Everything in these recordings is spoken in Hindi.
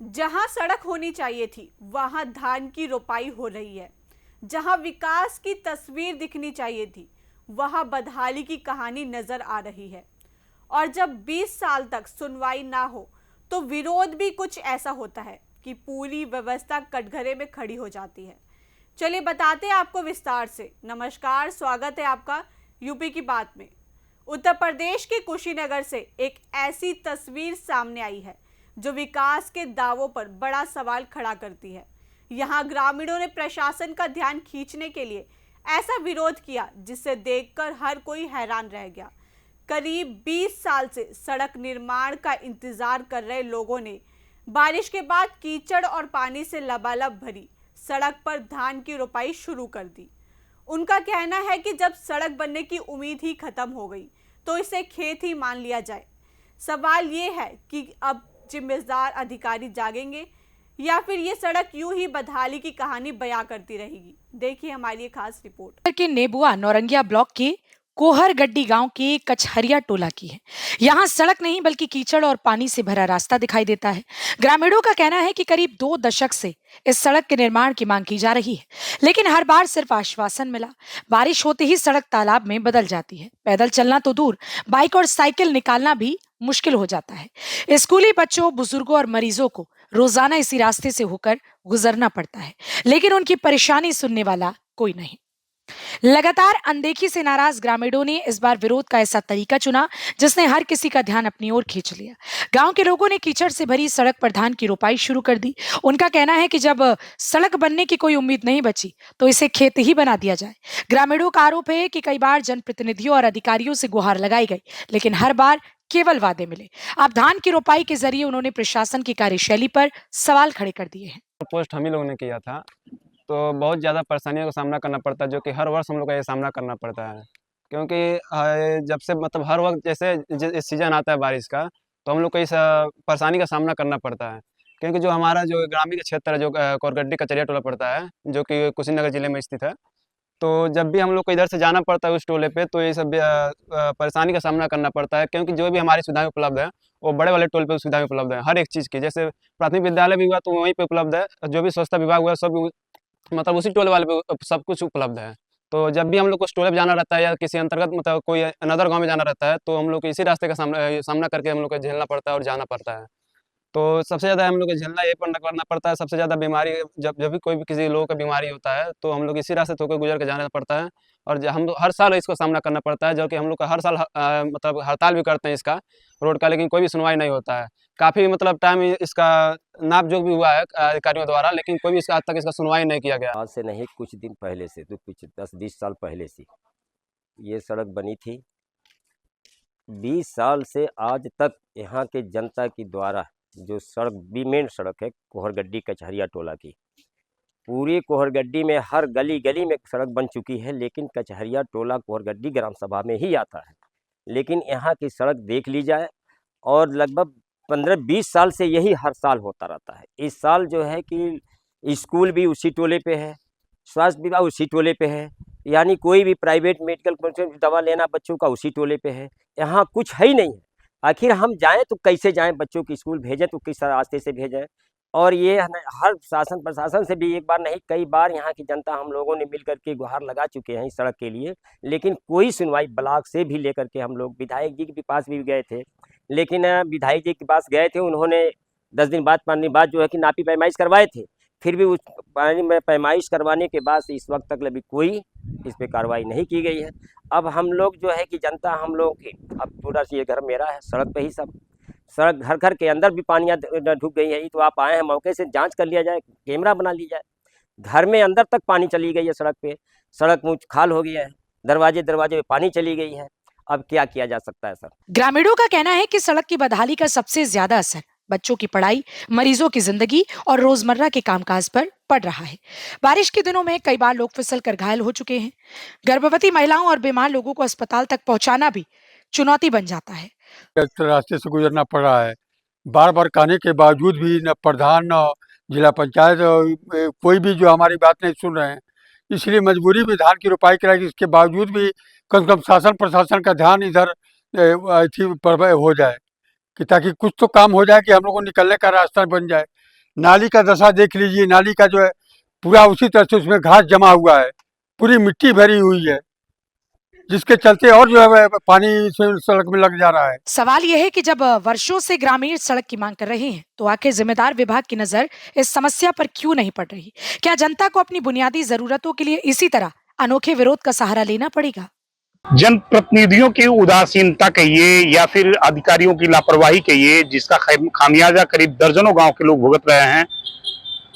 जहां सड़क होनी चाहिए थी वहां धान की रोपाई हो रही है। जहां विकास की तस्वीर दिखनी चाहिए थी वहां बदहाली की कहानी नजर आ रही है। और जब 20 साल तक सुनवाई ना हो तो विरोध भी कुछ ऐसा होता है कि पूरी व्यवस्था कटघरे में खड़ी हो जाती है। चलिए बताते हैं आपको विस्तार से। नमस्कार, स्वागत है आपका यूपी की बात में। उत्तर प्रदेश के कुशीनगर से एक ऐसी तस्वीर सामने आई है जो विकास के दावों पर बड़ा सवाल खड़ा करती है। यहाँ ग्रामीणों ने प्रशासन का ध्यान खींचने के लिए ऐसा विरोध किया जिसे देखकर हर कोई हैरान रह गया। करीब 20 साल से सड़क निर्माण का इंतजार कर रहे लोगों ने बारिश के बाद कीचड़ और पानी से लबालब भरी सड़क पर धान की रोपाई शुरू कर दी। उनका कहना है कि जब सड़क बनने की उम्मीद ही खत्म हो गई तो इसे खेत ही मान लिया जाए। सवाल ये है कि अब जिम्मेदार अधिकारी जागेंगे या फिर ये सड़क यूं ही बदहाली की कहानी बयां करती रहेगी। देखिए हमारी ये खास रिपोर्ट। के नेबुआ नौरंगिया ब्लॉक के कोहरगड्डी गांव के कचहरिया टोला की है। यहाँ सड़क नहीं बल्कि कीचड़ और पानी से भरा रास्ता दिखाई देता है। ग्रामीणों का कहना है कि करीब 2 दशक से इस सड़क के निर्माण की मांग की जा रही है, लेकिन हर बार सिर्फ आश्वासन मिला। बारिश होते ही सड़क तालाब में बदल जाती है। पैदल चलना तो दूर, बाइक और साइकिल निकालना भी मुश्किल हो जाता है। स्कूली बच्चों, बुजुर्गों और मरीजों को रोजाना इसी रास्ते से होकर गुजरना पड़ता है, लेकिन उनकी परेशानी सुनने वाला कोई नहीं। लगातार अनदेखी से नाराज ग्रामीणों ने इस बार विरोध का ऐसा तरीका चुना जिसने हर किसी का ध्यान अपनी ओर खींच लिया। गांव के लोगों ने कीचड़ से भरी सड़क पर धान की रोपाई शुरू कर दी। उनका कहना है कि जब सड़क बनने की कोई उम्मीद नहीं बची तो इसे खेत ही बना दिया जाए। ग्रामीणों का आरोप है कि कई बार जनप्रतिनिधियों और अधिकारियों से गुहार लगाई गई, लेकिन हर बार केवल वादे मिले। अब धान की रोपाई के जरिए उन्होंने प्रशासन की कार्यशैली पर सवाल खड़े कर दिए हैं। पोस्ट हम ही लोगों ने किया था, तो बहुत ज़्यादा परेशानियों का सामना करना पड़ता है, जो कि हर वर्ष हम लोग का ये सामना करना पड़ता है। क्योंकि जब से मतलब हर वक्त जैसे सीज़न आता है बारिश का, तो हम लोग को इस परेशानी का सामना करना पड़ता है। क्योंकि जो हमारा जो ग्रामीण क्षेत्र है, जो कोरगड्डी कचरिया टोला पड़ता है, जो कि कुशीनगर ज़िले में स्थित है, तो जब भी हम लोग को इधर से जाना पड़ता है उस टोले पे, तो ये सब परेशानी का सामना करना पड़ता है। क्योंकि जो भी हमारी सुविधाएं उपलब्ध है वो बड़े वाले टोल पे सुविधाएं उपलब्ध है हर एक चीज़ की। जैसे प्राथमिक विद्यालय भी हुआ तो वहीं पे उपलब्ध है, जो भी स्वच्छता विभाग हुआ सब मतलब उसी टोले वाले पे सब कुछ उपलब्ध है। तो जब भी हम लोग को उस टोले पे जाना रहता है या किसी अंतर्गत मतलब कोई अनदर गाँव में जाना रहता है, तो हम लोग को इसी रास्ते का सामना करके हम लोग को झेलना पड़ता है और जाना पड़ता है। तो सबसे ज़्यादा हम लोग को झेलना ये करना पड़ता है। सबसे ज़्यादा बीमारी जब जब भी कोई भी किसी लोगों को बीमारी होता है, तो हम लोग इसी रास्ते से होकर गुजर के जाना पड़ता है। और हम लोग हर साल इसको सामना करना पड़ता है, जो कि हम लोग का हर साल मतलब हड़ताल भी करते हैं इसका रोड का, लेकिन कोई भी सुनवाई नहीं होता है। काफ़ी मतलब टाइम इसका नापजोख भी हुआ है अधिकारियों द्वारा, लेकिन कोई भी इसका आज तक इसका सुनवाई नहीं किया गया। आज से नहीं, कुछ दिन पहले से, तो कुछ 10-20 साल पहले से ये सड़क बनी थी। 20 साल से आज तक यहाँ के जनता की द्वारा जो सड़क भी मेन सड़क है कोहरगड्डी कचहरिया टोला की, पूरी कोहरगड्डी में हर गली गली में सड़क बन चुकी है, लेकिन कचहरिया टोला कोहरगड्डी ग्राम सभा में ही आता है। लेकिन यहाँ की सड़क देख ली जाए और लगभग 15-20 साल से यही हर साल होता रहता है। इस साल जो है कि स्कूल भी उसी टोले पे है, स्वास्थ्य विभाग उसी टोले पे है, यानी कोई भी प्राइवेट मेडिकल दवा लेना बच्चों का उसी टोले पे है। यहाँ कुछ है ही नहीं है। आखिर हम जाएं तो कैसे जाएं, बच्चों की स्कूल भेजें तो किस रास्ते से भेजें। और ये हर शासन प्रशासन से भी एक बार नहीं कई बार यहाँ की जनता हम लोगों ने मिल करके गुहार लगा चुके हैं इस सड़क के लिए, लेकिन कोई सुनवाई ब्लॉक से भी लेकर के हम लोग विधायक जी के पास भी गए थे। लेकिन विधायक जी के पास गए थे, उन्होंने 10 दिन बाद 5 दिन बाद जो है कि नापी पैमाइश करवाए थे। फिर भी उस पानी में पैमाइश करवाने के बाद से इस वक्त तक अभी कोई इस पे कार्रवाई नहीं की गई है। अब हम लोग जो है कि जनता हम लोग की अब पूरा ये घर मेरा है, सड़क पे ही सब सड़क घर घर के अंदर भी पानियाँ ढुक गई है। तो आप आए हैं, मौके से जांच कर लिया जाए, कैमरा बना लिया जाए। घर में अंदर तक पानी चली गई है, सड़क पे सड़क मुँह खाल हो गया है, दरवाजे दरवाजे में पानी चली गई है। अब क्या किया जा सकता है सर? ग्रामीणों का कहना है कि सड़क की बदहाली का सबसे ज्यादा असर बच्चों की पढ़ाई, मरीजों की जिंदगी और रोजमर्रा के कामकाज पर पड़ रहा है। बारिश के दिनों में कई बार लोग फिसल कर घायल हो चुके हैं। गर्भवती महिलाओं और बीमार लोगों को अस्पताल तक पहुंचाना भी चुनौती बन जाता है। इस रास्ते से गुजरना पड़ रहा है। बार बार कहने के बावजूद भी न प्रधान न जिला पंचायत कोई भी जो हमारी बात नहीं सुन रहे हैं। इसलिए मजबूरी में धान की रोपाई कराएगी। इसके बावजूद भी कम से कम शासन प्रशासन का ध्यान इधर पर हो जाए। कि ताकि कुछ तो काम हो जाए कि हम लोग को निकलने का रास्ता बन जाए। नाली का दशा देख लीजिए, नाली का जो है पूरा उसी तरह से उसमें घास जमा हुआ है, पूरी मिट्टी भरी हुई है, जिसके चलते और जो है पानी इसमें सड़क में लग जा रहा है। सवाल यह है कि जब वर्षों से ग्रामीण सड़क की मांग कर रहे हैं, तो आखिर जिम्मेदार विभाग की नजर इस समस्या पर क्यों नहीं पड़ रही? क्या जनता को अपनी बुनियादी जरूरतों के लिए इसी तरह अनोखे विरोध का सहारा लेना पड़ेगा? जनप्रतिनिधियों की उदासीनता कहिए या फिर अधिकारियों की लापरवाही कहिए, जिसका खामियाजा करीब दर्जनों गांव के लोग भुगत रहे हैं।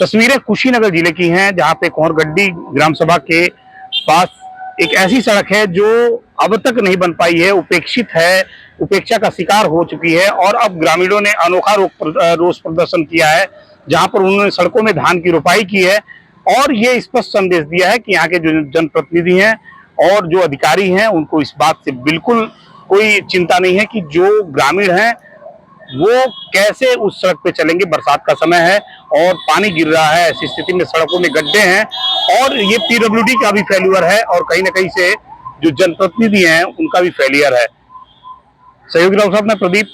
तस्वीरें कुशीनगर जिले की हैं, जहां पे कोहरगड्डी ग्राम सभा के पास एक ऐसी सड़क है जो अब तक नहीं बन पाई है, उपेक्षित है, उपेक्षा का शिकार हो चुकी है। और अब ग्रामीणों ने अनोखा रोष प्रदर्शन किया है, जहां पर उन्होंने सड़कों में धान की रोपाई की है और ये स्पष्ट संदेश दिया है कि यहाँ के जो जनप्रतिनिधि हैं और जो अधिकारी हैं, उनको इस बात से बिल्कुल कोई चिंता नहीं है कि जो ग्रामीण हैं वो कैसे उस सड़क पे चलेंगे। बरसात का समय है और पानी गिर रहा है, ऐसी स्थिति में सड़कों में गड्ढे हैं और ये पीडब्ल्यूडी का भी फेल्यूर है और कहीं ना कहीं से जो जनप्रतिनिधि हैं उनका भी फेलियर है। सहयोगी साहब, मैं प्रदीप,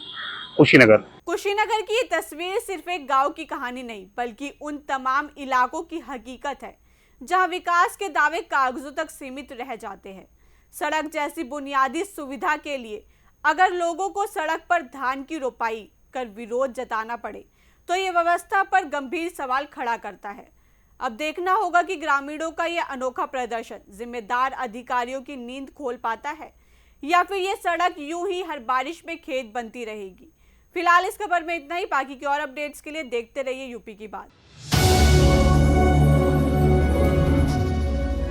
कुशीनगर। कुशीनगर की ये तस्वीर सिर्फ एक गांव की कहानी नहीं, बल्कि उन तमाम इलाकों की हकीकत है जहां विकास के दावे कागजों तक सीमित रह जाते हैं। सड़क जैसी बुनियादी सुविधा के लिए अगर लोगों को सड़क पर धान की रोपाई कर विरोध जताना पड़े, तो ये व्यवस्था पर गंभीर सवाल खड़ा करता है। अब देखना होगा कि ग्रामीणों का यह अनोखा प्रदर्शन जिम्मेदार अधिकारियों की नींद खोल पाता है या फिर ये सड़क यूं ही हर बारिश में खेत बनती रहेगी। फिलहाल इस खबर में इतना ही। बाकी के और अपडेट्स के लिए देखते रहिए यूपी की बात।